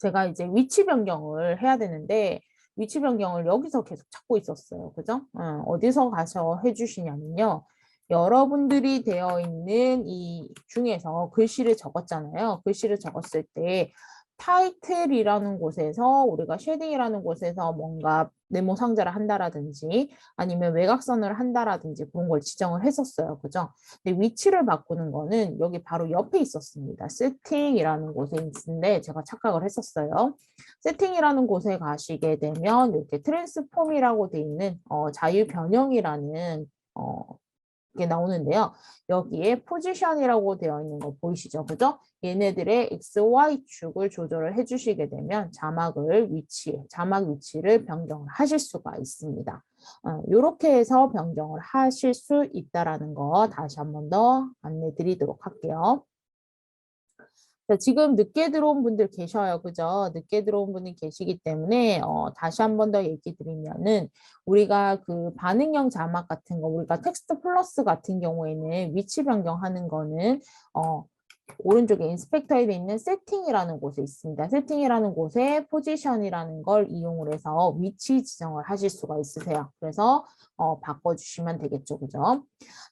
제가 이제 위치 변경을 해야 되는데 위치 변경을 여기서 계속 찾고 있었어요. 그죠? 어디서 가서 해주시냐면요. 여러분들이 되어 있는 이 중에서 글씨를 적었잖아요. 글씨를 적었을 때 타이틀이라는 곳에서 우리가 쉐딩이라는 곳에서 뭔가 네모 상자를 한다라든지 아니면 외곽선을 한다라든지 그런 걸 지정을 했었어요. 그죠? 근데 위치를 바꾸는 거는 여기 바로 옆에 있었습니다. 세팅이라는 곳에 있는데 제가 착각을 했었어요. 세팅이라는 곳에 가시게 되면 이렇게 트랜스폼이라고 돼 있는 자유 변형이라는 게 나오는데요. 여기에 포지션이라고 되어 있는 거 보이시죠? 그죠? 얘네들의 X, Y 축을 조절을 해주시게 되면 자막 위치를 변경을 하실 수가 있습니다. 이렇게 해서 변경을 하실 수 있다라는 거 다시 한 번 더 안내 드리도록 할게요. 자, 지금 늦게 들어온 분들 계셔요. 그죠? 늦게 들어온 분이 계시기 때문에 다시 한 번 더 얘기 드리면은 우리가 그 반응형 자막 같은 거 우리가 텍스트 플러스 같은 경우에는 위치 변경하는 거는 오른쪽에 인스펙터에 있는 세팅이라는 곳에 있습니다. 세팅이라는 곳에 포지션이라는 걸 이용을 해서 위치 지정을 하실 수가 있으세요. 그래서 바꿔주시면 되겠죠. 그죠?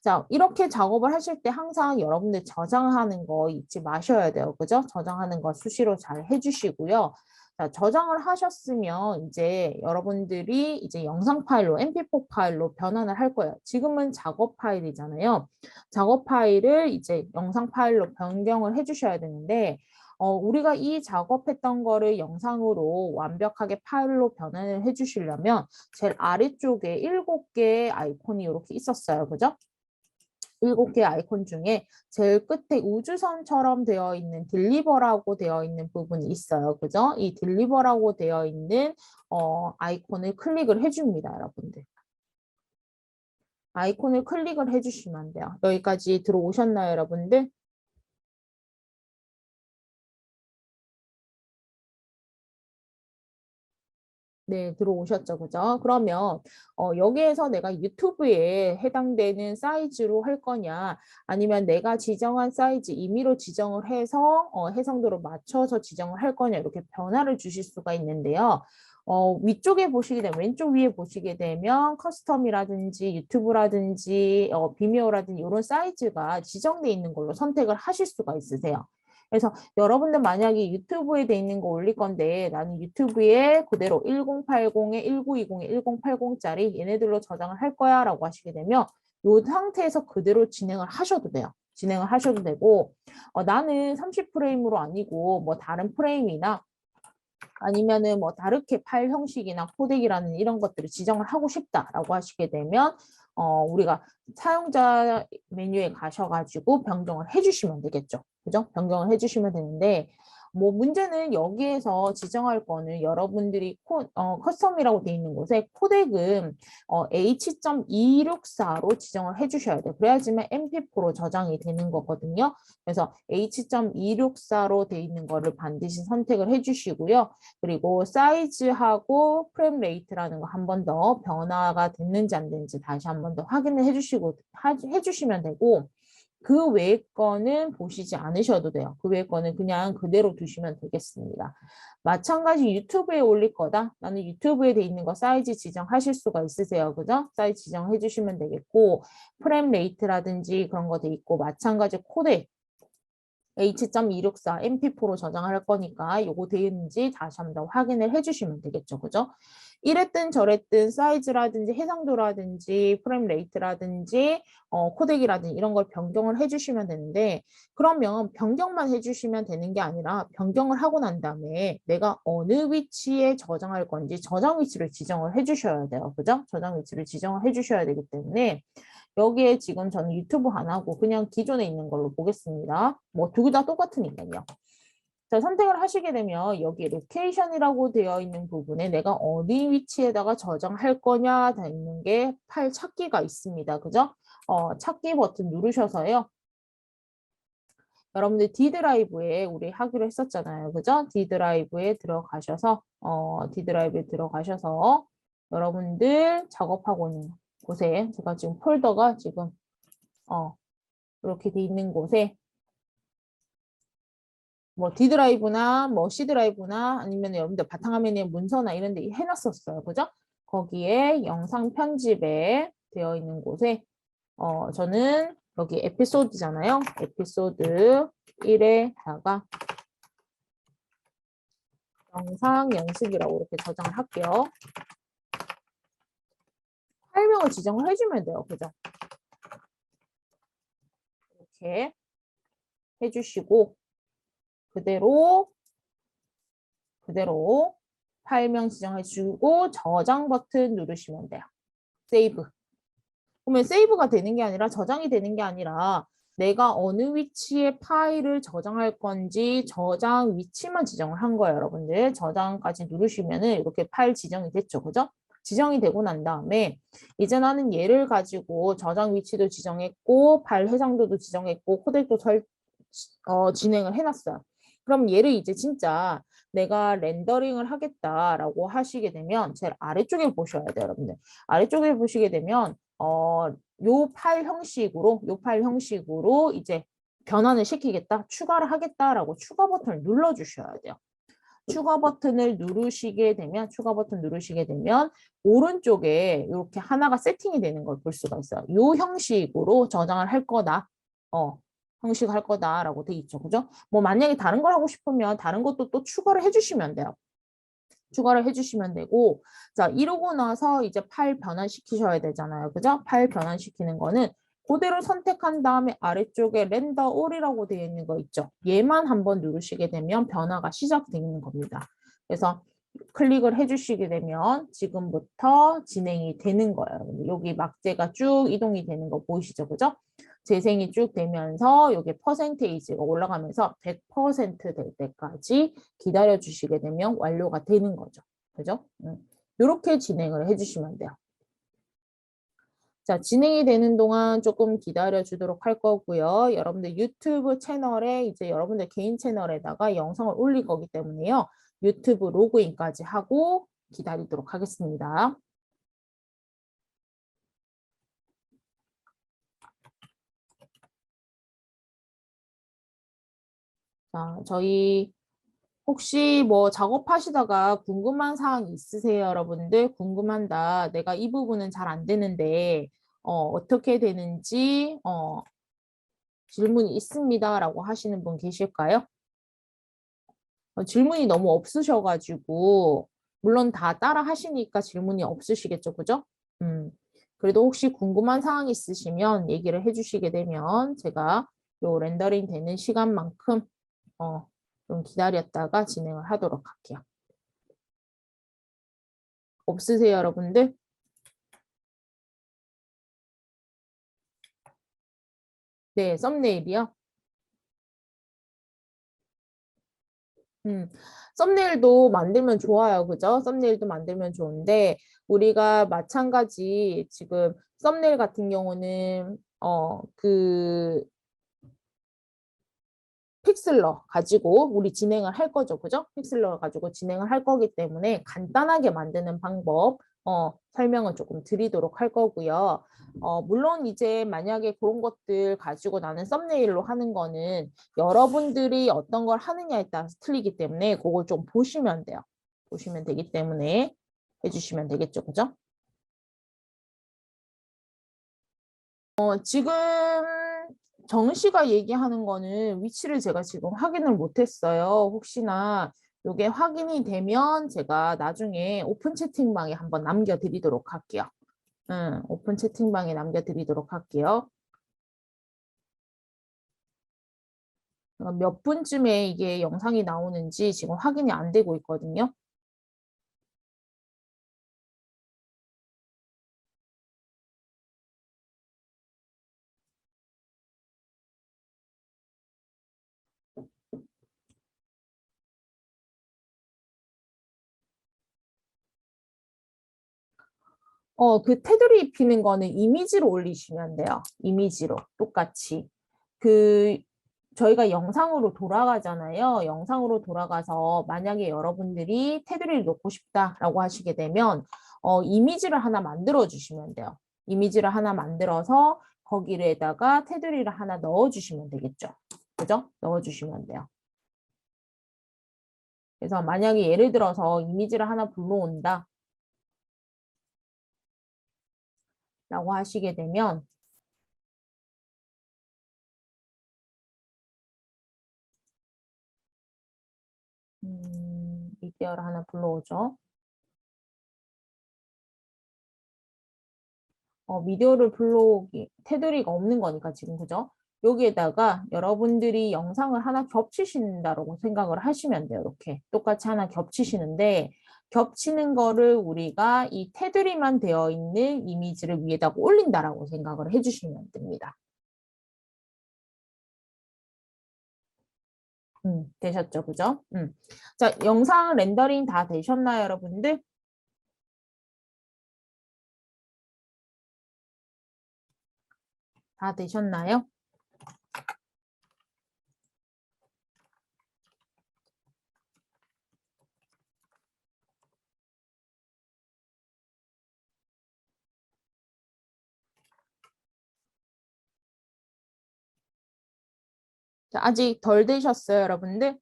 자, 이렇게 작업을 하실 때 항상 여러분들 저장하는 거 잊지 마셔야 돼요. 그죠? 저장하는 거 수시로 잘 해주시고요. 자, 저장을 하셨으면 이제 여러분들이 이제 영상 파일로, MP4 파일로 변환을 할 거예요. 지금은 작업 파일이잖아요. 작업 파일을 이제 영상 파일로 변경을 해주셔야 되는데, 우리가 이 작업했던 거를 영상으로 완벽하게 파일로 변환을 해주시려면 제일 아래쪽에 7개의 아이콘이 이렇게 있었어요. 그죠? 7개의 아이콘 중에 제일 끝에 우주선처럼 되어 있는 딜리버라고 되어 있는 부분이 있어요. 그죠? 이 딜리버라고 되어 있는 아이콘을 클릭을 해줍니다, 여러분들. 아이콘을 클릭을 해주시면 돼요. 여기까지 들어오셨나요, 여러분들? 네, 들어오셨죠, 그죠? 그러면 여기에서 내가 유튜브에 해당되는 사이즈로 할 거냐, 아니면 내가 지정한 사이즈 임의로 지정을 해서 해상도로 맞춰서 지정을 할 거냐, 이렇게 변화를 주실 수가 있는데요. 위쪽에 보시게 되면, 왼쪽 위에 보시게 되면 커스텀이라든지 유튜브라든지 비미어라든지 이런 사이즈가 지정되어 있는 걸로 선택을 하실 수가 있으세요. 그래서 여러분들 만약에 유튜브에 돼 있는 거 올릴 건데 나는 유튜브에 그대로 1080에 1920에 1080짜리 얘네들로 저장을 할 거야 라고 하시게 되면 이 상태에서 그대로 진행을 하셔도 돼요. 진행을 하셔도 되고 나는 30프레임으로 아니고 뭐 다른 프레임이나 아니면은 뭐 다르게 파일 형식이나 코덱이라는 이런 것들을 지정을 하고 싶다라고 하시게 되면 우리가 사용자 메뉴에 가셔가지고 변경을 해주시면 되겠죠. 그죠? 변경을 해주시면 되는데 뭐 문제는 여기에서 지정할 거는 여러분들이 커스텀이라고 되어 있는 곳에 코덱은 H.264로 지정을 해주셔야 돼요. 그래야지만 MP4로 저장이 되는 거거든요. 그래서 H.264로 되어 있는 거를 반드시 선택을 해주시고요. 그리고 사이즈하고 프레임 레이트라는 거 한 번 더 변화가 됐는지 안 됐는지 다시 한 번 더 확인을 해주시면 되고 그 외의 거는 보시지 않으셔도 돼요. 그 외의 거는 그냥 그대로 두시면 되겠습니다. 마찬가지 유튜브에 올릴 거다. 나는 유튜브에 돼 있는 거 사이즈 지정하실 수가 있으세요. 그죠? 사이즈 지정해 주시면 되겠고 프레임 레이트라든지 그런 거 돼 있고 마찬가지 코덱 H.264 MP4로 저장할 거니까 요거 되어 있는지 다시 한번 확인을 해주시면 되겠죠. 그죠? 이랬든 저랬든 사이즈라든지 해상도라든지 프레임 레이트라든지 코덱이라든지 이런 걸 변경을 해주시면 되는데 그러면 변경만 해주시면 되는 게 아니라 변경을 하고 난 다음에 내가 어느 위치에 저장할 건지 저장 위치를 지정을 해주셔야 돼요. 그죠? 저장 위치를 지정을 해주셔야 되기 때문에 여기에 지금 저는 유튜브 안 하고 그냥 기존에 있는 걸로 보겠습니다. 뭐 두 개 다 똑같으니까요. 자, 선택을 하시게 되면 여기 로케이션이라고 되어 있는 부분에 내가 어디 위치에다가 저장할 거냐 다 있는 게 파일 찾기가 있습니다. 그죠? 찾기 버튼 누르셔서요. 여러분들 D 드라이브에 우리 하기로 했었잖아요. 그죠? D 드라이브에 들어가셔서 D 드라이브에 들어가셔서 여러분들 작업하고 있는 곳에 제가 지금 폴더가 지금 이렇게 돼 있는 곳에 뭐 D 드라이브나 뭐 C 드라이브나 아니면 여러분들 바탕화면에 문서나 이런 데 해놨었어요. 그죠? 거기에 영상 편집에 되어 있는 곳에 저는 여기 에피소드잖아요. 에피소드 1에다가 영상 연습이라고 이렇게 저장을 할게요. 파일명을 지정을 해주면 돼요. 그죠? 이렇게 해주시고 그대로 파일명 지정해주고 저장 버튼 누르시면 돼요. 세이브. 그러면 세이브가 되는 게 아니라 저장이 되는 게 아니라 내가 어느 위치에 파일을 저장할 건지 저장 위치만 지정을 한 거예요, 여러분들. 저장까지 누르시면은 이렇게 파일 지정이 됐죠, 그죠? 지정이 되고 난 다음에 이제 나는 얘를 가지고 저장 위치도 지정했고 파일 해상도도 지정했고 코덱도 진행을 해놨어요. 그럼 얘를 이제 진짜 내가 렌더링을 하겠다라고 하시게 되면 제일 아래쪽에 보셔야 돼요, 여러분들. 아래쪽에 보시게 되면 요 파일 형식으로 이제 변환을 시키겠다, 추가를 하겠다라고 추가 버튼을 눌러주셔야 돼요. 추가 버튼 누르시게 되면 오른쪽에 이렇게 하나가 세팅이 되는 걸 볼 수가 있어요. 요 형식으로 저장을 할 거다. 형식 할 거다라고 돼 있죠. 그죠? 뭐 만약에 다른 걸 하고 싶으면 다른 것도 또 추가를 해주시면 돼요. 추가를 해주시면 되고, 자, 이러고 나서 이제 파일 변환시키셔야 되잖아요. 그죠? 파일 변환시키는 거는 그대로 선택한 다음에 아래쪽에 렌더 올이라고 되어 있는 거 있죠. 얘만 한번 누르시게 되면 변화가 시작되는 겁니다. 그래서 클릭을 해주시게 되면 지금부터 진행이 되는 거예요. 여기 막대가 쭉 이동이 되는 거 보이시죠? 그죠? 재생이 쭉 되면서 여기 퍼센테이지가 올라가면서 100%될 때까지 기다려 주시게 되면 완료가 되는 거죠. 그죠? 이렇게 진행을 해주시면 돼요. 자, 진행이 되는 동안 조금 기다려 주도록 할 거고요. 여러분들 유튜브 채널에 이제 여러분들 개인 채널에다가 영상을 올릴 거기 때문에요. 유튜브 로그인까지 하고 기다리도록 하겠습니다. 자, 저희 혹시 뭐 작업하시다가 궁금한 사항 있으세요, 여러분들? 궁금한다. 내가 이 부분은 잘 안 되는데 어떻게 되는지 질문이 있습니다라고 하시는 분 계실까요? 질문이 너무 없으셔가지고 물론 다 따라 하시니까 질문이 없으시겠죠, 그죠? 그래도 혹시 궁금한 사항 있으시면 얘기를 해주시게 되면 제가 요 렌더링 되는 시간만큼 좀 기다렸다가 진행을 하도록 할게요. 없으세요, 여러분들? 네, 썸네일이요. 썸네일도 만들면 좋아요. 그죠? 썸네일도 만들면 좋은데, 우리가 마찬가지 지금 썸네일 같은 경우는, 픽슬러 가지고 우리 진행을 할 거죠. 그죠? 픽슬러 가지고 진행을 할 거기 때문에 간단하게 만드는 방법, 설명을 조금 드리도록 할 거고요. 물론 이제 만약에 그런 것들 가지고 나는 썸네일로 하는 거는 여러분들이 어떤 걸 하느냐에 따라서 틀리기 때문에 그걸 좀 보시면 돼요. 보시면 되기 때문에 해주시면 되겠죠. 그죠? 지금 정 씨가 얘기하는 거는 위치를 제가 지금 확인을 못했어요. 혹시나 이게 확인이 되면 제가 나중에 오픈 채팅방에 한번 남겨드리도록 할게요. 오픈 채팅방에 남겨드리도록 할게요. 몇 분쯤에 이게 영상이 나오는지 지금 확인이 안 되고 있거든요. 그 테두리 입히는 거는 이미지로 올리시면 돼요. 이미지로 똑같이. 그 저희가 영상으로 돌아가잖아요. 영상으로 돌아가서 만약에 여러분들이 테두리를 놓고 싶다라고 하시게 되면 이미지를 하나 만들어 주시면 돼요. 이미지를 하나 만들어서 거기에다가 테두리를 하나 넣어 주시면 되겠죠. 그죠? 넣어 주시면 돼요. 그래서 만약에 예를 들어서 이미지를 하나 불러온다 라고 하시게 되면 미디어를 하나 불러오죠. 미디어를 불러오기, 테두리가 없는 거니까 지금, 그죠? 여기에다가 여러분들이 영상을 하나 겹치신다라고 생각을 하시면 돼요. 이렇게 똑같이 하나 겹치시는데 겹치는 거를 우리가 이 테두리만 되어 있는 이미지를 위에다가 올린다라고 생각을 해주시면 됩니다. 되셨죠? 그죠? 자, 영상 렌더링 다 되셨나요, 여러분들? 다 되셨나요? 자, 아직 덜 되셨어요, 여러분들?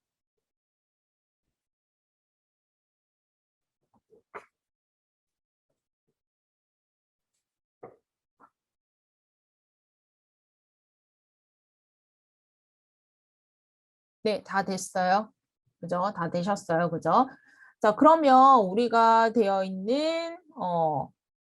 네, 다 됐어요. 그죠? 다 되셨어요. 그죠? 자, 그러면 우리가 되어 있는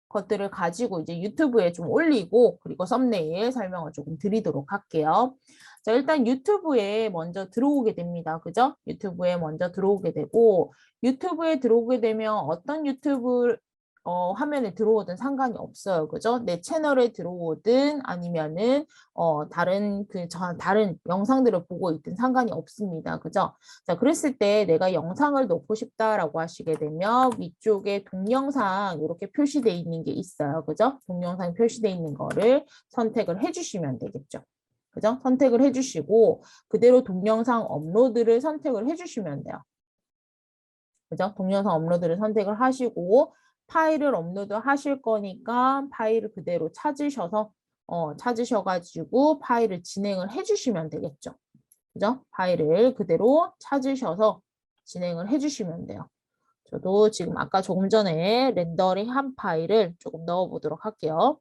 것들을 가지고 이제 유튜브에 좀 올리고 그리고 썸네일 설명을 조금 드리도록 할게요. 자, 일단 유튜브에 먼저 들어오게 됩니다. 그죠? 유튜브에 먼저 들어오게 되고 유튜브에 들어오게 되면 어떤 유튜브 화면에 들어오든 상관이 없어요. 그죠? 내 채널에 들어오든 아니면은 다른 영상들을 보고 있든 상관이 없습니다. 그죠? 자, 그랬을 때 내가 영상을 넣고 싶다라고 하시게 되면 위쪽에 동영상 이렇게 표시되어 있는 게 있어요. 그죠? 동영상 표시되어 있는 거를 선택을 해주시면 되겠죠. 그죠? 선택을 해주시고 그대로 동영상 업로드를 선택을 해주시면 돼요. 그죠? 동영상 업로드를 선택을 하시고 파일을 업로드 하실 거니까 파일을 그대로 찾으셔가지고 파일을 진행을 해주시면 되겠죠. 그죠? 파일을 그대로 찾으셔서 진행을 해주시면 돼요. 저도 지금 아까 조금 전에 렌더링 한 파일을 조금 넣어보도록 할게요.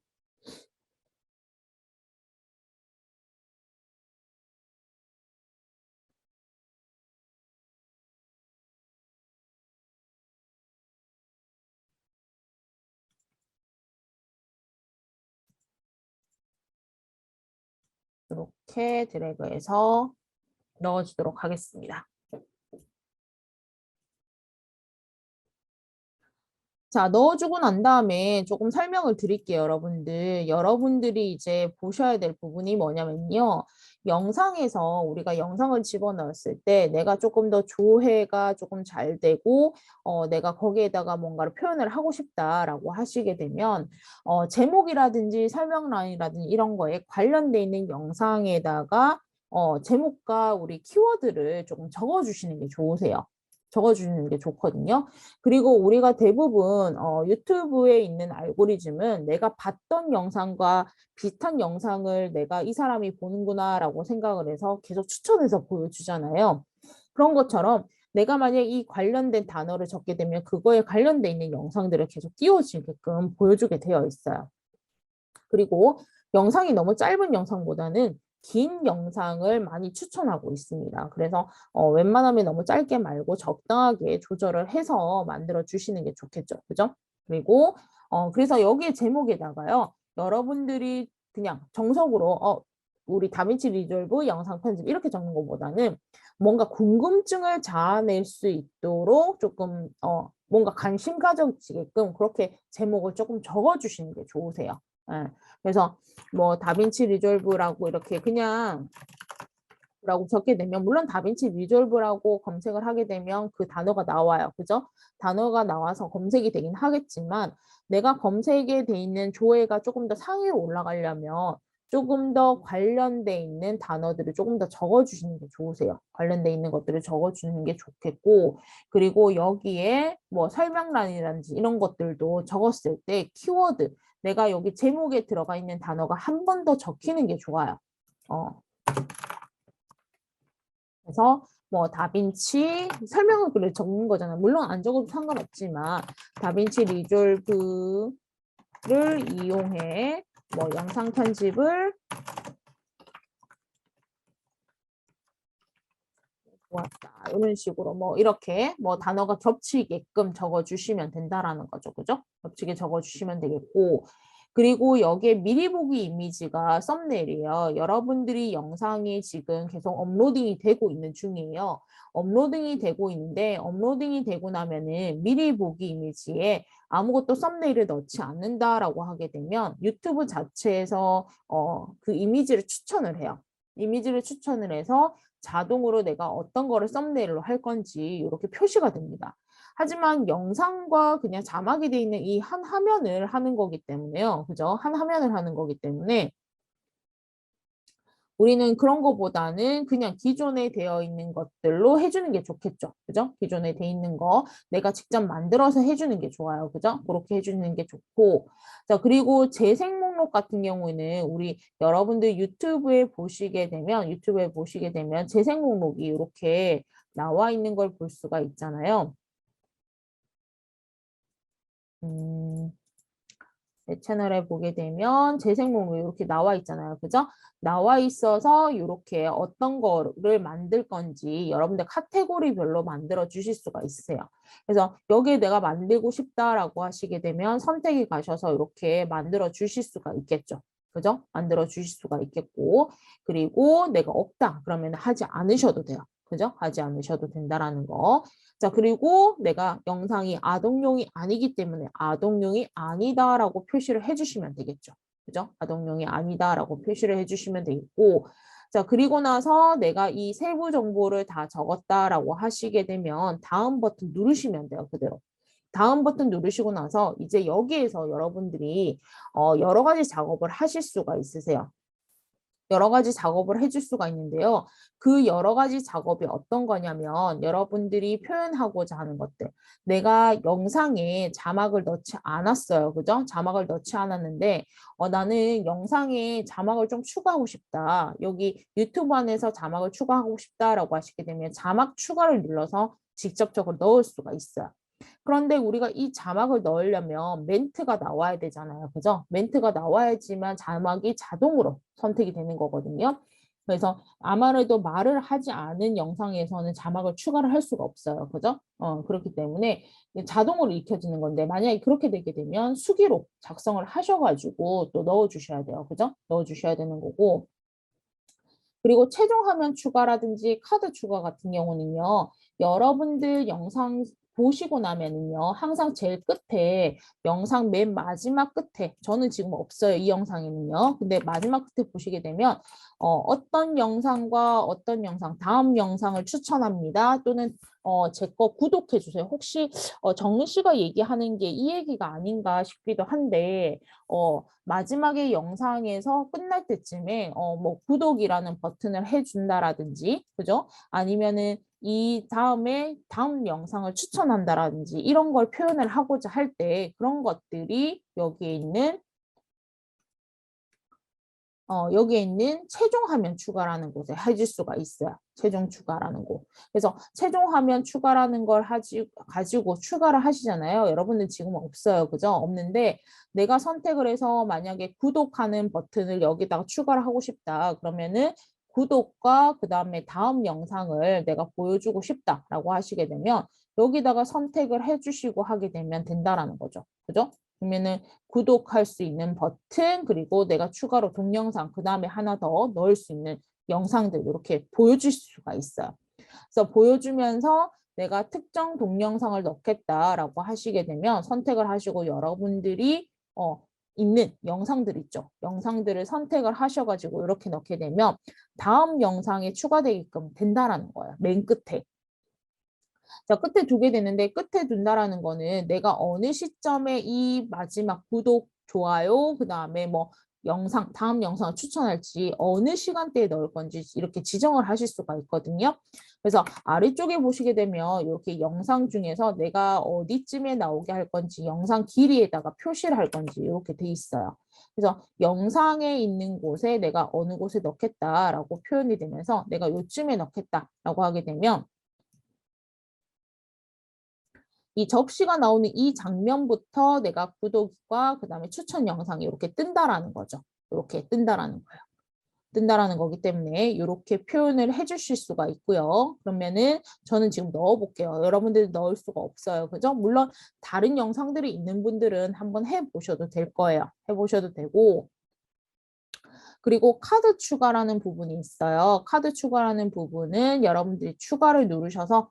이렇게 드래그해서 넣어주도록 하겠습니다. 자, 넣어주고 난 다음에 조금 설명을 드릴게요, 여러분들. 여러분들이 이제 보셔야 될 부분이 뭐냐면요. 영상에서 우리가 영상을 집어넣었을 때 내가 조금 더 조회가 조금 잘 되고, 내가 거기에다가 뭔가를 표현을 하고 싶다라고 하시게 되면, 제목이라든지 설명란이라든지 이런 거에 관련돼 있는 영상에다가 제목과 우리 키워드를 조금 적어주시는 게 좋으세요. 적어주는 게 좋거든요. 그리고 우리가 대부분 유튜브에 있는 알고리즘은 내가 봤던 영상과 비슷한 영상을 내가 이 사람이 보는구나라고 생각을 해서 계속 추천해서 보여주잖아요. 그런 것처럼 내가 만약 이 관련된 단어를 적게 되면 그거에 관련돼 있는 영상들을 계속 띄워주게끔 보여주게 되어 있어요. 그리고 영상이 너무 짧은 영상보다는 긴 영상을 많이 추천하고 있습니다. 그래서 웬만하면 너무 짧게 말고 적당하게 조절을 해서 만들어 주시는 게 좋겠죠. 그죠? 그리고 그래서 여기 제목에다가요. 여러분들이 그냥 정석으로 우리 다빈치 리졸브 영상 편집 이렇게 적는 것보다는 뭔가 궁금증을 자아낼 수 있도록 조금 뭔가 관심 가져지게끔 그렇게 제목을 조금 적어주시는 게 좋으세요. 예. 그래서 뭐 다빈치 리졸브라고 이렇게 그냥 라고 적게 되면 물론 다빈치 리졸브라고 검색을 하게 되면 그 단어가 나와요. 그죠? 단어가 나와서 검색이 되긴 하겠지만 내가 검색에 돼 있는 조회가 조금 더 상위로 올라가려면 조금 더 관련돼 있는 단어들을 조금 더 적어주시는 게 좋으세요. 관련돼 있는 것들을 적어주는 게 좋겠고 그리고 여기에 뭐 설명란이라든지 이런 것들도 적었을 때 키워드 내가 여기 제목에 들어가 있는 단어가 한 번 더 적히는 게 좋아요. 그래서 뭐 다빈치 설명을 그래 적는 거잖아. 물론 안 적어도 상관없지만 다빈치 리졸브를 이용해 뭐 영상 편집을 보았다. 이런 식으로 뭐 이렇게 뭐 단어가 겹치게끔 적어주시면 된다라는 거죠. 그죠? 겹치게 적어주시면 되겠고 그리고 여기에 미리 보기 이미지가 썸네일이에요. 여러분들이 영상이 지금 계속 업로딩이 되고 있는 중이에요. 업로딩이 되고 있는데 업로딩이 되고 나면은 미리 보기 이미지에 아무것도 썸네일을 넣지 않는다라고 하게 되면 유튜브 자체에서 그 이미지를 추천을 해요. 이미지를 추천을 해서 자동으로 내가 어떤 거를 썸네일로 할 건지 이렇게 표시가 됩니다. 하지만 영상과 그냥 자막이 돼 있는 이 한 화면을 하는 거기 때문에요. 그죠? 한 화면을 하는 거기 때문에 우리는 그런 거보다는 그냥 기존에 되어 있는 것들로 해주는 게 좋겠죠. 그죠? 기존에 돼 있는 거 내가 직접 만들어서 해주는 게 좋아요. 그죠? 그렇게 해주는 게 좋고. 자, 그리고 재생 목록 같은 경우에는 우리 여러분들 유튜브에 보시게 되면 재생 목록이 이렇게 나와 있는 걸 볼 수가 있잖아요. 음, 내 채널에 보게 되면 재생 목록이 이렇게 나와 있잖아요. 그죠? 나와 있어서 이렇게 어떤 거를 만들 건지 여러분들 카테고리별로 만들어 주실 수가 있어요. 그래서 여기에 내가 만들고 싶다라고 하시게 되면 선택에 가셔서 이렇게 만들어 주실 수가 있겠죠. 그죠? 만들어 주실 수가 있겠고 그리고 내가 없다 그러면 하지 않으셔도 돼요. 그죠? 하지 않으셔도 된다라는 거. 자, 그리고 내가 영상이 아동용이 아니기 때문에 아동용이 아니다라고 표시를 해주시면 되겠죠. 그죠? 아동용이 아니다라고 표시를 해주시면 되겠고, 자, 그리고 나서 내가 이 세부 정보를 다 적었다라고 하시게 되면 다음 버튼 누르시면 돼요, 그대로. 다음 버튼 누르시고 나서 이제 여기에서 여러분들이 여러 가지 작업을 하실 수가 있으세요. 여러 가지 작업을 해줄 수가 있는데요. 그 여러 가지 작업이 어떤 거냐면 여러분들이 표현하고자 하는 것들. 내가 영상에 자막을 넣지 않았어요. 그죠? 자막을 넣지 않았는데 나는 영상에 자막을 좀 추가하고 싶다. 여기 유튜브 안에서 자막을 추가하고 싶다라고 하시게 되면 자막 추가를 눌러서 직접적으로 넣을 수가 있어요. 그런데 우리가 이 자막을 넣으려면 멘트가 나와야 되잖아요. 그죠? 멘트가 나와야지만 자막이 자동으로 선택이 되는 거거든요. 그래서 아무래도 말을 하지 않은 영상에서는 자막을 추가를 할 수가 없어요. 그죠? 그렇기 때문에 자동으로 익혀지는 건데 만약에 그렇게 되게 되면 수기로 작성을 하셔가지고 또 넣어주셔야 돼요. 그죠? 넣어주셔야 되는 거고. 그리고 최종 화면 추가라든지 카드 추가 같은 경우는요. 여러분들 영상 보시고 나면은요. 항상 제일 끝에 영상 맨 마지막 끝에 저는 지금 없어요. 이 영상에는요. 근데 마지막 끝에 보시게 되면 어떤 영상과 어떤 영상 다음 영상을 추천합니다. 또는 제 거 구독해 주세요. 혹시 정리 씨가 얘기하는 게 이 얘기가 아닌가 싶기도 한데 마지막에 영상에서 끝날 때쯤에 뭐 구독이라는 버튼을 해준다라든지 그죠? 아니면은 이 다음에 다음 영상을 추천한다라든지 이런 걸 표현을 하고자 할 때 그런 것들이 여기에 있는 최종 화면 추가라는 곳에 해줄 수가 있어요. 최종 추가라는 곳. 그래서 최종 화면 추가라는 걸 가지고 추가를 하시잖아요. 여러분들 지금 없어요. 그죠? 없는데 내가 선택을 해서 만약에 구독하는 버튼을 여기다가 추가를 하고 싶다. 그러면은 구독과 그 다음에 다음 영상을 내가 보여주고 싶다라고 하시게 되면 여기다가 선택을 해주시고 하게 되면 된다라는 거죠. 그죠? 그러면은 구독할 수 있는 버튼 그리고 내가 추가로 동영상 그 다음에 하나 더 넣을 수 있는 영상들 이렇게 보여줄 수가 있어요. 그래서 보여주면서 내가 특정 동영상을 넣겠다라고 하시게 되면 선택을 하시고 여러분들이 있는 영상들 있죠. 영상들을 선택을 하셔가지고 이렇게 넣게 되면 다음 영상에 추가되게끔 된다라는 거예요. 맨 끝에. 자, 끝에 두게 되는데 끝에 둔다라는 거는 내가 어느 시점에 이 마지막 구독, 좋아요, 그 다음에 뭐 다음 영상을 추천할지 어느 시간대에 넣을 건지 이렇게 지정을 하실 수가 있거든요. 그래서 아래쪽에 보시게 되면 이렇게 영상 중에서 내가 어디쯤에 나오게 할 건지 영상 길이에다가 표시를 할 건지 이렇게 돼 있어요. 그래서 영상에 있는 곳에 내가 어느 곳에 넣겠다라고 표현이 되면서 내가 요쯤에 넣겠다라고 하게 되면 이 접시가 나오는 이 장면부터 내가 구독과 그다음에 추천 영상이 이렇게 뜬다라는 거죠. 이렇게 뜬다라는 거예요. 뜬다라는 거기 때문에 이렇게 표현을 해주실 수가 있고요. 그러면은 저는 지금 넣어볼게요. 여러분들 넣을 수가 없어요. 그죠? 물론 다른 영상들이 있는 분들은 한번 해보셔도 될 거예요. 해보셔도 되고 그리고 카드 추가라는 부분이 있어요. 카드 추가라는 부분은 여러분들이 추가를 누르셔서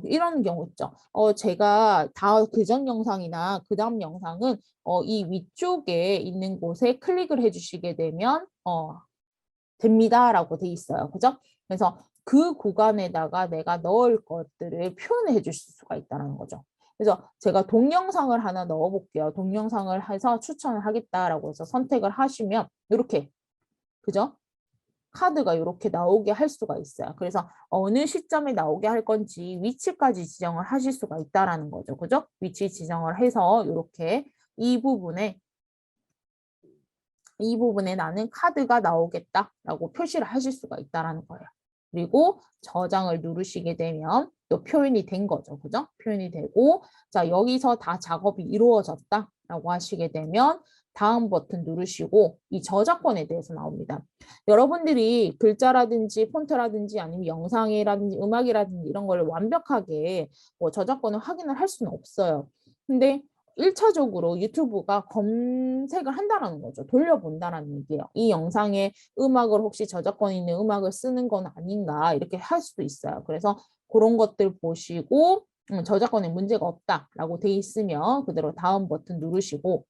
이런 경우 있죠. 제가 그전 영상이나 그 다음 영상은 이 위쪽에 있는 곳에 클릭을 해주시게 되면 됩니다라고 돼 있어요. 그죠? 그래서 그 구간에다가 내가 넣을 것들을 표현해 주실 수가 있다는 거죠. 그래서 제가 동영상을 하나 넣어볼게요. 동영상을 해서 추천을 하겠다라고 해서 선택을 하시면 이렇게 그죠? 카드가 이렇게 나오게 할 수가 있어요. 그래서 어느 시점에 나오게 할 건지 위치까지 지정을 하실 수가 있다라는 거죠. 그죠? 위치 지정을 해서 이렇게 이 부분에 나는 카드가 나오겠다라고 표시를 하실 수가 있다라는 거예요. 그리고 저장을 누르시게 되면 또 표현이 된 거죠. 그죠? 표현이 되고 자 여기서 다 작업이 이루어졌다라고 하시게 되면 다음 버튼 누르시고 이 저작권에 대해서 나옵니다. 여러분들이 글자라든지 폰트라든지 아니면 영상이라든지 음악이라든지 이런 걸 완벽하게 뭐 저작권을 확인을 할 수는 없어요. 근데 1차적으로 유튜브가 검색을 한다는 거죠. 돌려본다는 얘기예요. 이 영상에 음악을 혹시 저작권 있는 음악을 쓰는 건 아닌가 이렇게 할 수도 있어요. 그래서 그런 것들 보시고 저작권에 문제가 없다라고 돼 있으면 그대로 다음 버튼 누르시고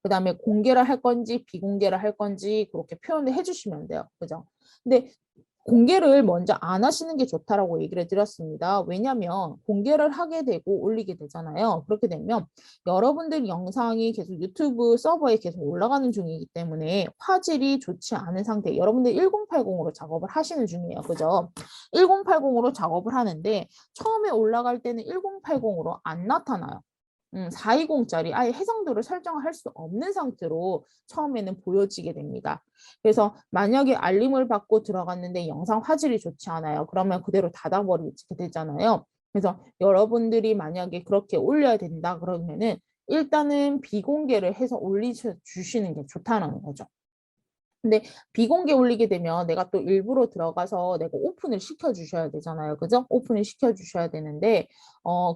그 다음에 공개를 할 건지 비공개를 할 건지 그렇게 표현을 해주시면 돼요. 그죠? 근데 공개를 먼저 안 하시는 게 좋다라고 얘기를 드렸습니다. 왜냐하면 공개를 하게 되고 올리게 되잖아요. 그렇게 되면 여러분들 영상이 계속 유튜브 서버에 계속 올라가는 중이기 때문에 화질이 좋지 않은 상태, 여러분들 1080으로 작업을 하시는 중이에요. 그죠? 1080으로 작업을 하는데 처음에 올라갈 때는 1080으로 안 나타나요. 420짜리 아예 해상도를 설정할 수 없는 상태로 처음에는 보여지게 됩니다. 그래서 만약에 알림을 받고 들어갔는데 영상 화질이 좋지 않아요. 그러면 그대로 닫아버리게 되잖아요. 그래서 여러분들이 만약에 그렇게 올려야 된다 그러면은 일단은 비공개를 해서 올려주시는 게 좋다는 거죠. 근데 비공개 올리게 되면 내가 또 일부러 들어가서 내가 오픈을 시켜 주셔야 되잖아요. 그죠? 오픈을 시켜 주셔야 되는데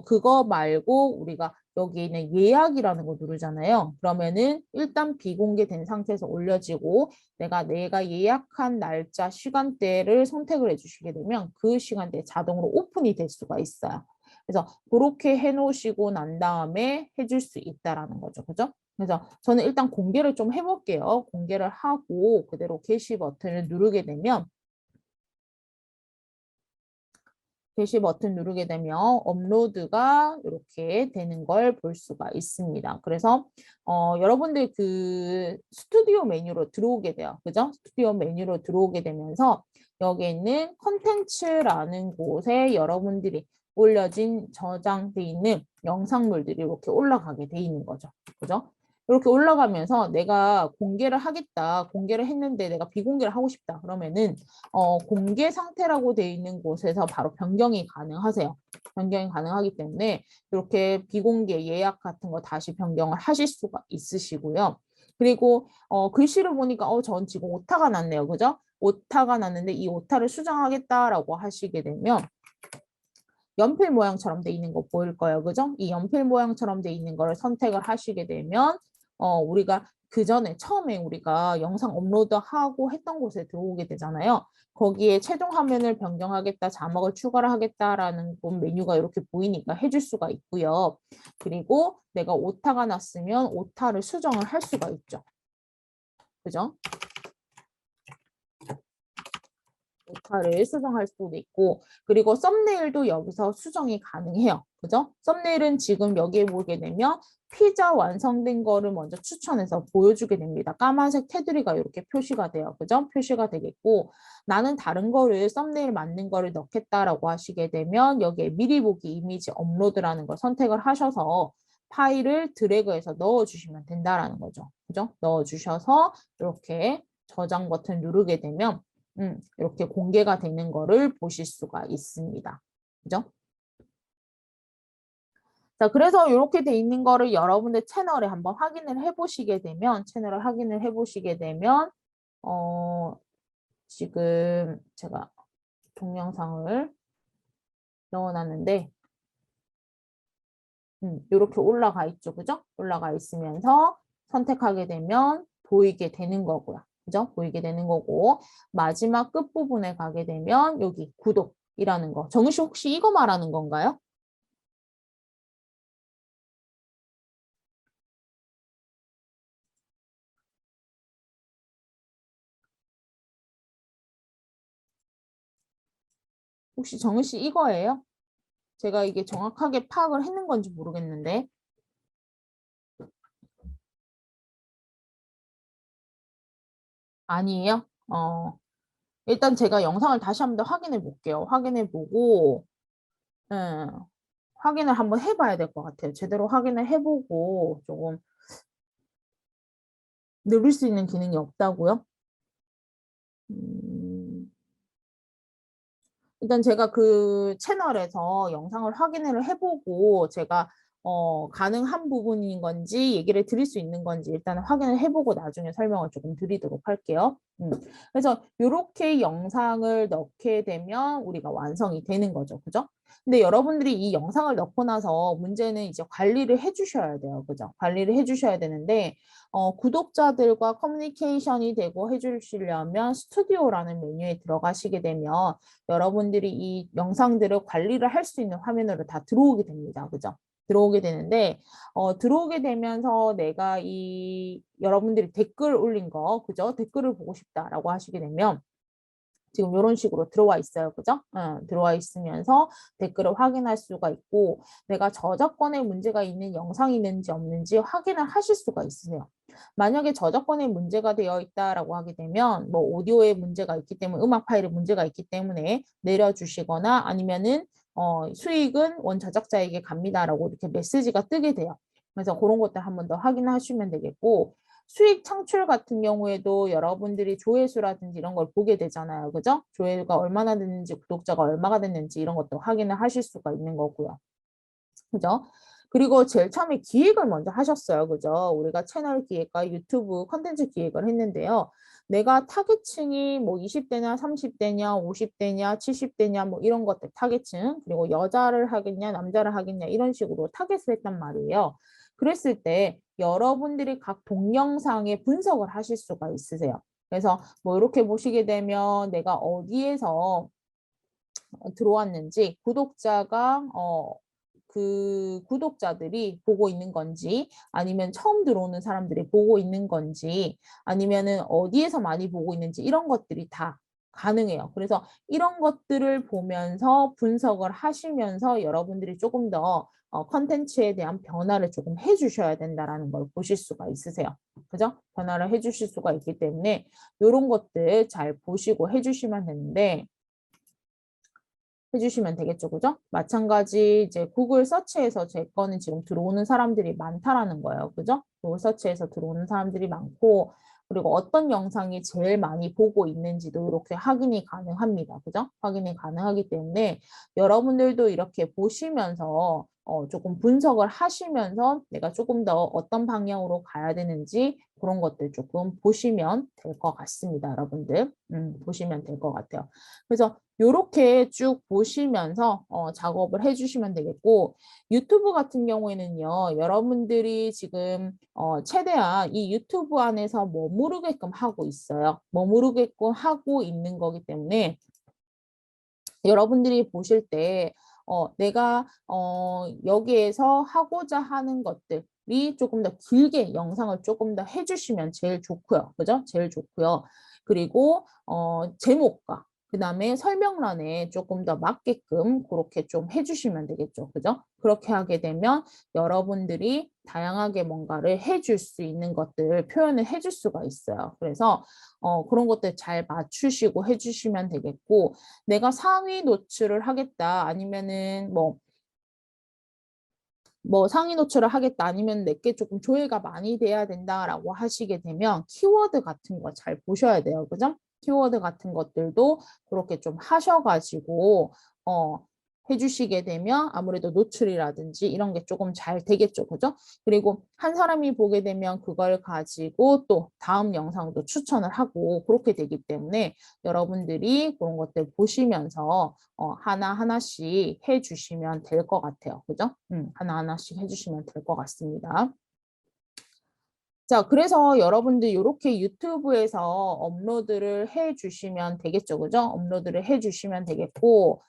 그거 말고 우리가 여기 있는 예약이라는 거 누르잖아요. 그러면은 일단 비공개된 상태에서 올려지고 내가 예약한 날짜 시간대를 선택을 해 주시게 되면 그 시간대에 자동으로 오픈이 될 수가 있어요. 그래서 그렇게 해 놓으시고 난 다음에 해줄 수 있다라는 거죠. 그죠? 그래서 저는 일단 공개를 좀 해볼게요. 공개를 하고 그대로 게시 버튼을 누르게 되면 업로드가 이렇게 되는 걸 볼 수가 있습니다. 그래서 여러분들 그 스튜디오 메뉴로 들어오게 돼요. 그죠? 스튜디오 메뉴로 들어오게 되면서 여기 있는 컨텐츠라는 곳에 여러분들이 올려진 저장돼 있는 영상물들이 이렇게 올라가게 돼 있는 거죠. 그죠? 이렇게 올라가면서 내가 공개를 하겠다. 공개를 했는데 내가 비공개를 하고 싶다. 그러면은 공개 상태라고 되어 있는 곳에서 바로 변경이 가능하세요. 변경이 가능하기 때문에 이렇게 비공개 예약 같은 거 다시 변경을 하실 수가 있으시고요. 그리고 글씨를 보니까 전 지금 오타가 났네요. 그죠? 오타가 났는데 이 오타를 수정하겠다라고 하시게 되면 연필 모양처럼 돼 있는 거 보일 거예요. 그죠? 이 연필 모양처럼 돼 있는 거를 선택을 하시게 되면 우리가 그 전에 처음에 우리가 영상 업로드하고 했던 곳에 들어오게 되잖아요. 거기에 최종 화면을 변경하겠다, 자막을 추가를 하겠다라는 메뉴가 이렇게 보이니까 해줄 수가 있고요. 그리고 내가 오타가 났으면 오타를 수정을 할 수가 있죠. 그죠? 오타를 수정할 수도 있고 그리고 썸네일도 여기서 수정이 가능해요. 그죠? 썸네일은 지금 여기에 보게 되면 피자 완성된 거를 먼저 추천해서 보여주게 됩니다. 까만색 테두리가 이렇게 표시가 돼요. 그죠? 표시가 되겠고 나는 다른 거를 썸네일 맞는 거를 넣겠다라고 하시게 되면 여기에 미리 보기 이미지 업로드라는 걸 선택을 하셔서 파일을 드래그해서 넣어주시면 된다라는 거죠. 그죠? 넣어주셔서 이렇게 저장 버튼 누르게 되면 이렇게 공개가 되는 거를 보실 수가 있습니다. 그죠? 자, 그래서 이렇게 돼 있는 거를 여러분들 채널에 한번 확인을 해보시게 되면, 채널을 확인을 해보시게 되면, 어, 지금 제가 동영상을 넣어놨는데, 이렇게 올라가 있죠. 그죠? 올라가 있으면서 선택하게 되면 보이게 되는 거고요. 그죠? 보이게 되는 거고, 마지막 끝부분에 가게 되면 여기 구독이라는 거. 정우 씨 혹시 이거 말하는 건가요? 혹시 정우 씨 이거예요? 제가 이게 정확하게 파악을 했는 건지 모르겠는데. 아니에요? 일단 제가 영상을 다시 한번 더 확인해 볼게요. 확인해 보고, 예, 확인을 한번 해봐야 될 것 같아요. 제대로 확인을 해보고 조금 누를 수 있는 기능이 없다고요? 음, 일단 제가 그 채널에서 영상을 확인을 해보고 제가 가능한 부분인 건지 얘기를 드릴 수 있는 건지 일단 확인을 해보고 나중에 설명을 조금 드리도록 할게요. 그래서 이렇게 영상을 넣게 되면 우리가 완성이 되는 거죠. 그죠? 근데 여러분들이 이 영상을 넣고 나서 문제는 이제 관리를 해주셔야 돼요. 그죠? 관리를 해주셔야 되는데 구독자들과 커뮤니케이션이 되고 해주시려면 스튜디오라는 메뉴에 들어가시게 되면 여러분들이 이 영상들을 관리를 할 수 있는 화면으로 다 들어오게 됩니다. 그죠? 들어오게 되는데, 들어오게 되면서 내가 이 여러분들이 댓글 올린 거, 그죠? 댓글을 보고 싶다라고 하시게 되면 지금 이런 식으로 들어와 있어요. 그죠? 들어와 있으면서 댓글을 확인할 수가 있고 내가 저작권에 문제가 있는 영상이 있는지 없는지 확인을 하실 수가 있으세요. 만약에 저작권에 문제가 되어 있다라고 하게 되면 뭐 오디오에 문제가 있기 때문에 음악 파일에 문제가 있기 때문에 내려주시거나 아니면은 수익은 원 제작자에게 갑니다라고 이렇게 메시지가 뜨게 돼요. 그래서 그런 것들 한번 더 확인하시면 되겠고 수익 창출 같은 경우에도 여러분들이 조회수라든지 이런 걸 보게 되잖아요. 그죠? 조회가 얼마나 됐는지, 구독자가 얼마가 됐는지 이런 것도 확인을 하실 수가 있는 거고요. 그죠? 그리고 제일 처음에 기획을 먼저 하셨어요. 그죠? 우리가 채널 기획과 유튜브 컨텐츠 기획을 했는데요. 내가 타겟층이 뭐 20대냐, 30대냐, 50대냐, 70대냐 뭐 이런 것들 타겟층 그리고 여자를 하겠냐, 남자를 하겠냐 이런 식으로 타겟을 했단 말이에요. 그랬을 때 여러분들이 각 동영상에 분석을 하실 수가 있으세요. 그래서 뭐 이렇게 보시게 되면 내가 어디에서 들어왔는지 구독자가 그 구독자들이 보고 있는 건지 아니면 처음 들어오는 사람들이 보고 있는 건지 아니면은 어디에서 많이 보고 있는지 이런 것들이 다 가능해요. 그래서 이런 것들을 보면서 분석을 하시면서 여러분들이 조금 더 컨텐츠에 대한 변화를 조금 해주셔야 된다라는 걸 보실 수가 있으세요. 그죠? 변화를 해주실 수가 있기 때문에 이런 것들 잘 보시고 해주시면 되는데 해주시면 되겠죠, 그죠? 마찬가지 이제 구글 서치에서 제 거는 지금 들어오는 사람들이 많다라는 거예요, 그죠? 구글 서치에서 들어오는 사람들이 많고 그리고 어떤 영상이 제일 많이 보고 있는지도 이렇게 확인이 가능합니다, 그죠? 확인이 가능하기 때문에 여러분들도 이렇게 보시면서 조금 분석을 하시면서 내가 조금 더 어떤 방향으로 가야 되는지 그런 것들 조금 보시면 될 것 같습니다, 여러분들. 보시면 될 것 같아요. 그래서 요렇게 쭉 보시면서 작업을 해주시면 되겠고 유튜브 같은 경우에는요. 여러분들이 지금 최대한 이 유튜브 안에서 머무르게끔 하고 있어요. 머무르게끔 하고 있는 거기 때문에 여러분들이 보실 때 내가 여기에서 하고자 하는 것들이 조금 더 길게 영상을 조금 더 해주시면 제일 좋고요. 그죠? 제일 좋고요. 그리고 제목과 그 다음에 설명란에 조금 더 맞게끔 그렇게 좀 해주시면 되겠죠. 그죠? 그렇게 하게 되면 여러분들이 다양하게 뭔가를 해줄 수 있는 것들 표현을 해줄 수가 있어요. 그래서 그런 것들 잘 맞추시고 해주시면 되겠고, 내가 상위 노출을 하겠다 아니면은 뭐 상위 노출을 하겠다 아니면 내게 조금 조회가 많이 돼야 된다라고 하시게 되면 키워드 같은 거 잘 보셔야 돼요. 그죠? 키워드 같은 것들도 그렇게 좀 하셔가지고 해주시게 되면 아무래도 노출이라든지 이런 게 조금 잘 되겠죠. 그죠? 그리고 한 사람이 보게 되면 그걸 가지고 또 다음 영상도 추천을 하고 그렇게 되기 때문에 여러분들이 그런 것들 보시면서 하나하나씩 해주시면 될 것 같아요. 그죠? 하나하나씩 해주시면 될 것 같습니다. 자, 그래서 여러분들 이렇게 유튜브에서 업로드를 해주시면 되겠죠. 그죠? 업로드를 해주시면 되겠고,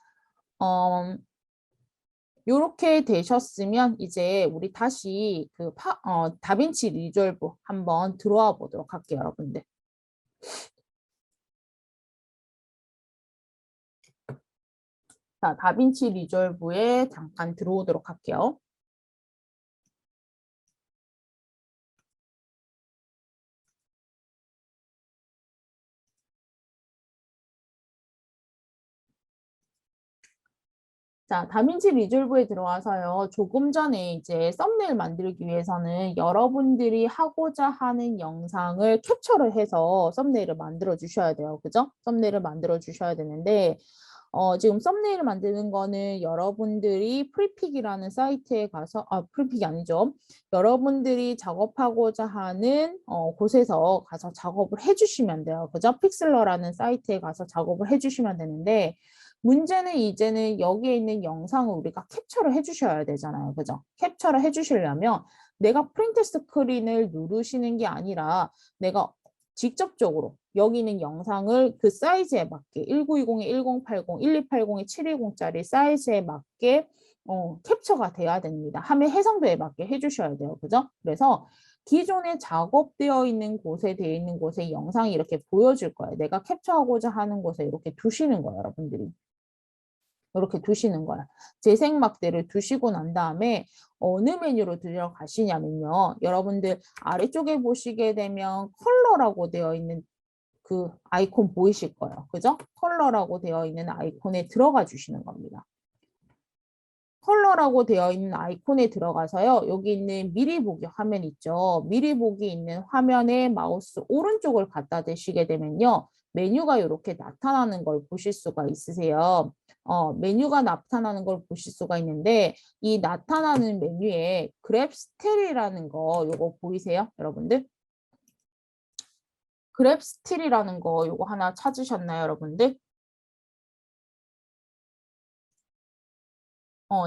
요렇게 되셨으면 이제 우리 다시 다빈치 리졸브 한번 들어와 보도록 할게요, 여러분들. 자, 다빈치 리졸브에 잠깐 들어오도록 할게요. 자, 다빈치 리졸브에 들어와서요. 조금 전에 이제 썸네일 만들기 위해서는 여러분들이 하고자 하는 영상을 캡처를 해서 썸네일을 만들어 주셔야 돼요. 그죠? 썸네일을 만들어 주셔야 되는데, 지금 썸네일을 만드는 거는 여러분들이 프리픽이라는 사이트에 가서, 프리픽이 아니죠. 여러분들이 작업하고자 하는 곳에서 가서 작업을 해주시면 돼요. 그죠? 픽슬러라는 사이트에 가서 작업을 해주시면 되는데, 문제는 이제는 여기에 있는 영상을 우리가 캡처를 해주셔야 되잖아요. 그죠? 캡처를 해주시려면 내가 프린트 스크린을 누르시는 게 아니라 내가 직접적으로 여기 있는 영상을 그 사이즈에 맞게 1920에 1080, 1280에 720짜리 사이즈에 맞게 캡처가 돼야 됩니다. 함의 해상도에 맞게 해주셔야 돼요. 그죠? 그래서 기존에 작업되어 있는 곳에 되어 있는 곳에 영상이 이렇게 보여질 거예요. 내가 캡처하고자 하는 곳에 이렇게 두시는 거예요, 여러분들이. 이렇게 두시는 거야. 재생막대를 두시고 난 다음에 어느 메뉴로 들어가시냐면요. 여러분들 아래쪽에 보시게 되면 컬러라고 되어 있는 그 아이콘 보이실 거예요. 그죠? 컬러라고 되어 있는 아이콘에 들어가 주시는 겁니다. 컬러라고 되어 있는 아이콘에 들어가서요. 여기 있는 미리 보기 화면 있죠. 미리 보기 있는 화면에 마우스 오른쪽을 갖다 대시게 되면요. 메뉴가 이렇게 나타나는 걸 보실 수가 있으세요. 메뉴가 나타나는 걸 보실 수가 있는데 이 나타나는 메뉴에 그랩 스틸이라는 거 요거 보이세요? 여러분들? 그랩 스틸이라는 거 요거 하나 찾으셨나요, 여러분들?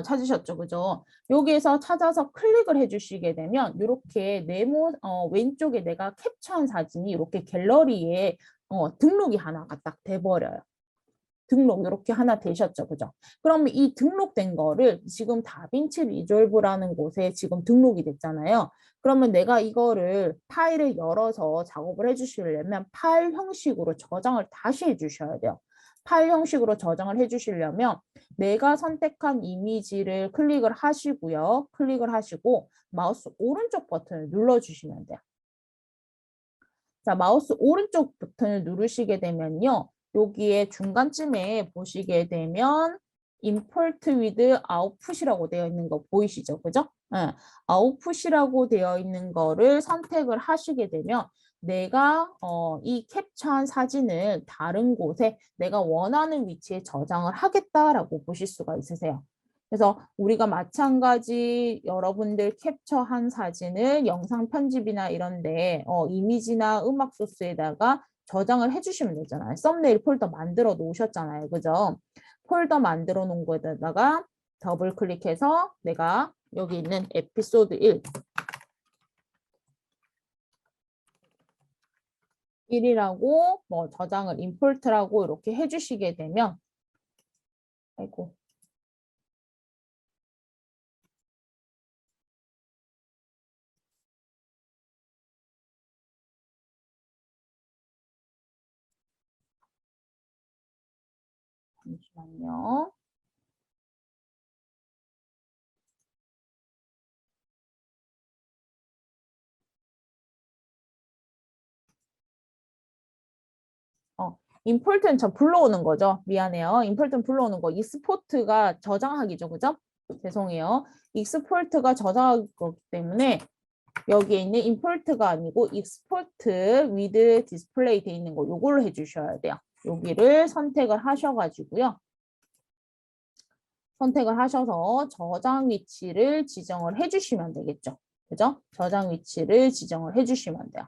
찾으셨죠, 그죠? 여기에서 찾아서 클릭을 해주시게 되면 이렇게 왼쪽에 내가 캡처한 사진이 이렇게 갤러리에 등록이 하나가 딱 돼버려요. 등록 이렇게 하나 되셨죠, 그죠? 그러면 이 등록된 거를 지금 다빈치 리졸브라는 곳에 지금 등록이 됐잖아요. 그러면 내가 이거를 파일을 열어서 작업을 해주시려면 파일 형식으로 저장을 다시 해주셔야 돼요. 파일 형식으로 저장을 해주시려면 내가 선택한 이미지를 클릭을 하시고요. 클릭을 하시고 마우스 오른쪽 버튼을 눌러주시면 돼요. 자, 마우스 오른쪽 버튼을 누르시게 되면요. 여기에 중간쯤에 보시게 되면 import with output이라고 되어 있는 거 보이시죠? 그죠? 네. output이라고 되어 있는 거를 선택을 하시게 되면 내가 이 캡처한 사진을 다른 곳에 내가 원하는 위치에 저장을 하겠다라고 보실 수가 있으세요. 그래서 우리가 마찬가지 여러분들 캡처한 사진을 영상 편집이나 이런데 이미지나 음악 소스에다가 저장을 해주시면 되잖아요. 썸네일 폴더 만들어 놓으셨잖아요. 그죠? 폴더 만들어 놓은 거에다가 더블 클릭해서 내가 여기 있는 에피소드 1이라고 뭐 저장을 임포트라고 이렇게 해주시게 되면 아이고 잠시만요. important 저 불러오는 거죠. 미안해요. important 불러오는 거. export가 저장하기죠. 그죠? 죄송해요. export가 저장하기 거기 때문에 여기에 있는 import가 아니고 export with display 돼 있는 거 요걸로 해주셔야 돼요. 여기를 선택을 하셔가지고요. 선택을 하셔서 저장 위치를 지정을 해주시면 되겠죠. 그죠? 저장 위치를 지정을 해주시면 돼요.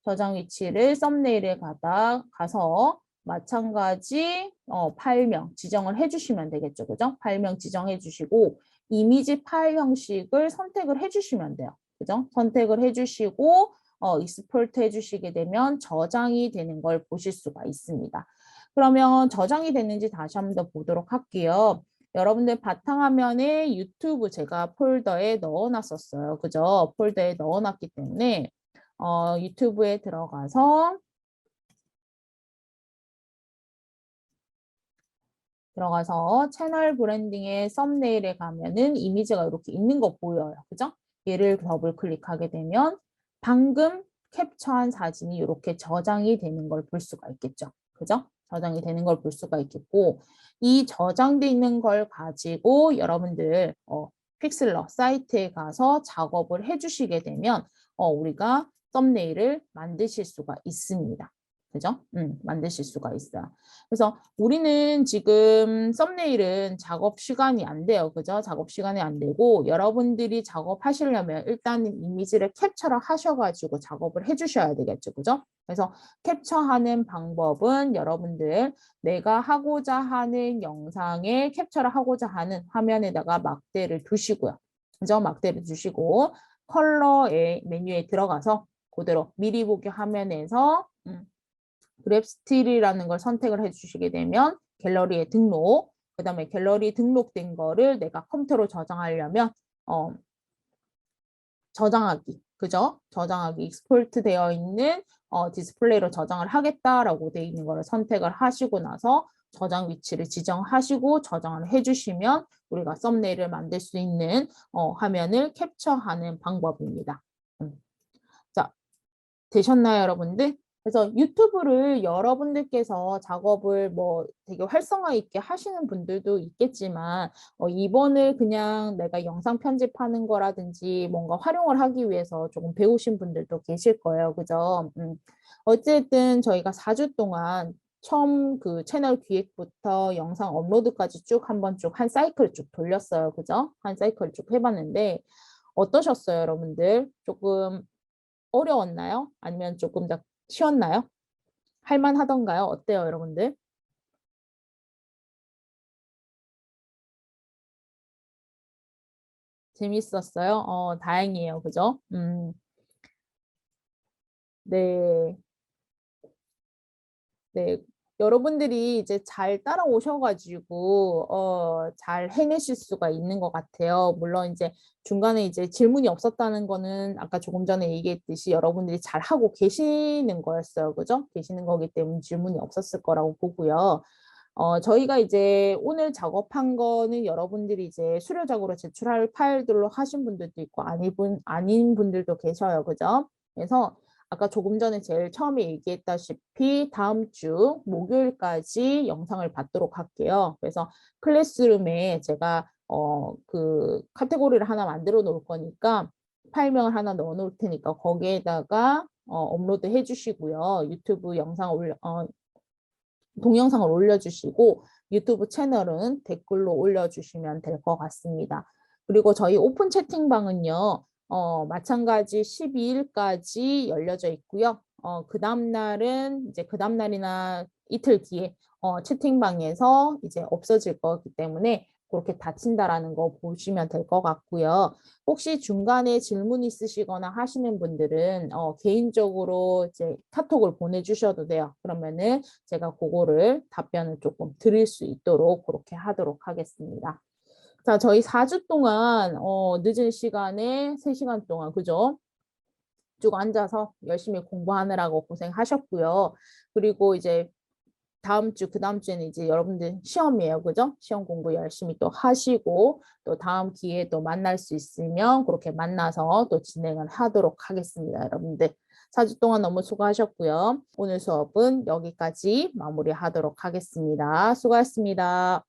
저장 위치를 썸네일에 가서 마찬가지 파일명 지정을 해주시면 되겠죠. 그죠? 파일명 지정해 주시고 이미지 파일 형식을 선택을 해주시면 돼요. 그죠? 선택을 해주시고 익스포트 해주시게 되면 저장이 되는 걸 보실 수가 있습니다. 그러면 저장이 됐는지 다시 한번 더 보도록 할게요. 여러분들 바탕화면에 유튜브 제가 폴더에 넣어놨었어요. 그죠? 폴더에 넣어놨기 때문에 유튜브에 들어가서 채널 브랜딩의 썸네일에 가면은 이미지가 이렇게 있는 거 보여요. 그죠? 얘를 더블 클릭하게 되면 방금 캡처한 사진이 이렇게 저장이 되는 걸 볼 수가 있겠죠. 그죠? 저장이 되는 걸 볼 수가 있겠고 이 저장돼 있는 걸 가지고 여러분들 픽슬러 사이트에 가서 작업을 해주시게 되면 우리가 썸네일을 만드실 수가 있습니다. 그죠? 만드실 수가 있어요. 그래서 우리는 지금 썸네일은 작업 시간이 안 돼요. 그죠? 작업 시간이 안 되고 여러분들이 작업하시려면 일단 이미지를 캡처를 하셔가지고 작업을 해주셔야 되겠죠. 그죠? 그래서 캡처하는 방법은 여러분들 내가 하고자 하는 영상에 캡처를 하고자 하는 화면에다가 막대를 두시고요. 그죠? 막대를 두시고 컬러의 메뉴에 들어가서 그대로 미리 보기 화면에서 그랩 스틸이라는 걸 선택을 해주시게 되면 갤러리에 등록, 그 다음에 갤러리 등록된 거를 내가 컴퓨터로 저장하려면 저장하기, 그죠? 저장하기, 익스포트 되어 있는 디스플레이로 저장을 하겠다라고 되어 있는 거를 선택을 하시고 나서 저장 위치를 지정하시고 저장을 해주시면 우리가 썸네일을 만들 수 있는 화면을 캡처하는 방법입니다. 자, 되셨나요, 여러분들? 그래서 유튜브를 여러분들께서 작업을 뭐 되게 활성화 있게 하시는 분들도 있겠지만 이번을 그냥 내가 영상 편집하는 거라든지 뭔가 활용을 하기 위해서 조금 배우신 분들도 계실 거예요. 그죠? 어쨌든 저희가 4주 동안 처음 그 채널 기획부터 영상 업로드까지 쭉 한번 쭉 한 사이클 쭉 돌렸어요. 그죠? 한 사이클 쭉 해봤는데 어떠셨어요, 여러분들? 조금 어려웠나요? 아니면 조금 더 쉬웠나요? 할만하던가요? 어때요, 여러분들? 재밌었어요? 다행이에요. 그죠? 네. 네. 여러분들이 이제 잘 따라오셔가지고, 잘 해내실 수가 있는 것 같아요. 물론 이제 중간에 이제 질문이 없었다는 거는 아까 조금 전에 얘기했듯이 여러분들이 잘 하고 계시는 거였어요. 그죠? 계시는 거기 때문에 질문이 없었을 거라고 보고요. 저희가 이제 오늘 작업한 거는 여러분들이 이제 수료작으로 제출할 파일들로 하신 분들도 있고 아닌 분들도 계셔요. 그죠? 그래서 아까 조금 전에 제일 처음에 얘기했다시피 다음 주 목요일까지 영상을 받도록 할게요. 그래서 클래스룸에 제가 그 카테고리를 하나 만들어 놓을 거니까 파일명을 하나 넣어 놓을 테니까 거기에다가 업로드 해 주시고요. 유튜브 영상 동영상을 올려주시고 유튜브 채널은 댓글로 올려주시면 될 것 같습니다. 그리고 저희 오픈 채팅방은요. 마찬가지 12일까지 열려져 있고요. 그 다음날은 이제 그 다음날이나 이틀 뒤에 채팅방에서 이제 없어질 거기 때문에 그렇게 닫힌다라는 거 보시면 될 것 같고요. 혹시 중간에 질문 있으시거나 하시는 분들은 개인적으로 이제 카톡을 보내주셔도 돼요. 그러면은 제가 그거를 답변을 조금 드릴 수 있도록 그렇게 하도록 하겠습니다. 자, 저희 4주 동안 늦은 시간에 3시간 동안 그죠? 쭉 앉아서 열심히 공부하느라고 고생하셨고요. 그리고 이제 다음 주, 그 다음 주에는 이제 여러분들 시험이에요. 그죠? 시험 공부 열심히 또 하시고, 또 다음 기회에 또 만날 수 있으면 그렇게 만나서 또 진행을 하도록 하겠습니다. 여러분들. 4주 동안 너무 수고하셨고요. 오늘 수업은 여기까지 마무리하도록 하겠습니다. 수고하셨습니다.